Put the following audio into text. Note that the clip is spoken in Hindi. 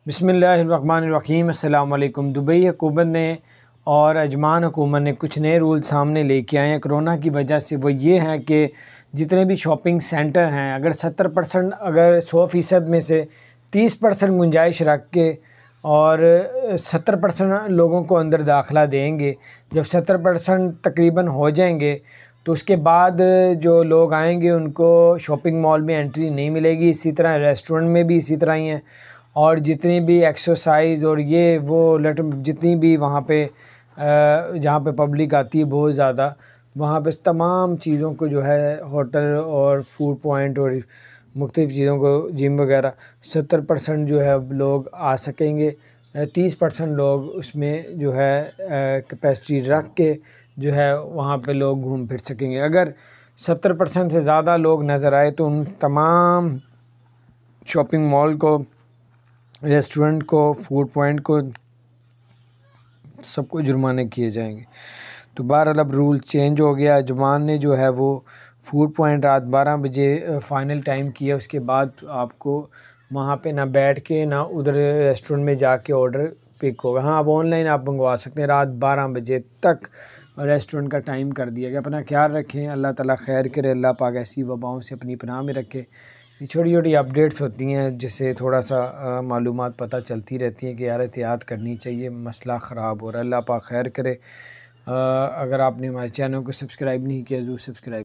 बिस्मिल्लाहिर्रहमानिर्रहीम। अस्सलाम वालेकुम। दुबई हुकूमत ने और अजमान हुकूमत ने कुछ नए रूल सामने लेके आए हैं कोरोना की वजह से। वो ये हैं कि जितने भी शॉपिंग सेंटर हैं, अगर 70% अगर 100% में से 30% गुंजाइश रख के और 70% लोगों को अंदर दाखिला देंगे। जब 70% तकरीबन हो जाएंगे तो उसके बाद जो लोग आएंगे उनको शॉपिंग मॉल में एंट्री नहीं मिलेगी। इसी तरह रेस्टोरेंट में भी इसी तरह ही है। और जितनी भी एक्सरसाइज और ये वो जितनी भी वहाँ पे जहाँ पे पब्लिक आती है बहुत ज़्यादा, वहाँ पे तमाम चीज़ों को जो है होटल और फूड पॉइंट और मुख्तलिफ़ चीज़ों को जिम वगैरह 70% जो है लोग आ सकेंगे। 30% लोग उसमें जो है कैपेसिटी रख के जो है वहाँ पे लोग घूम फिर सकेंगे। अगर 70% से ज़्यादा लोग नज़र आए तो उन तमाम शॉपिंग मॉल को, रेस्टोरेंट को, फूड पॉइंट को, सबको जुर्माने किए जाएंगे। तो बहरहाल अब रूल चेंज हो गया। अजमान ने जो है वो फूड पॉइंट रात 12 बजे फ़ाइनल टाइम किया। उसके बाद आपको वहाँ पे ना बैठ के ना उधर रेस्टोरेंट में जाके ऑर्डर पिक होगा। हाँ, अब ऑनलाइन आप मंगवा सकते हैं। रात 12 बजे तक रेस्टोरेंट का टाइम कर दिया गया। अपना ख्याल रखें। अल्लाह ताला खैर करे। अल्लाह पाक ऐसी वबाओं से अपनी पनाह में रखे। ये छोटी छोटी अपडेट्स होती हैं जिससे थोड़ा सा मालूमात पता चलती रहती हैं कि यार एहतियात करनी चाहिए, मसला ख़राब हो रहा है। अल्लाह पाक खैर करे। अगर आपने हमारे चैनल को सब्सक्राइब नहीं किया ज़रूर सब्सक्राइब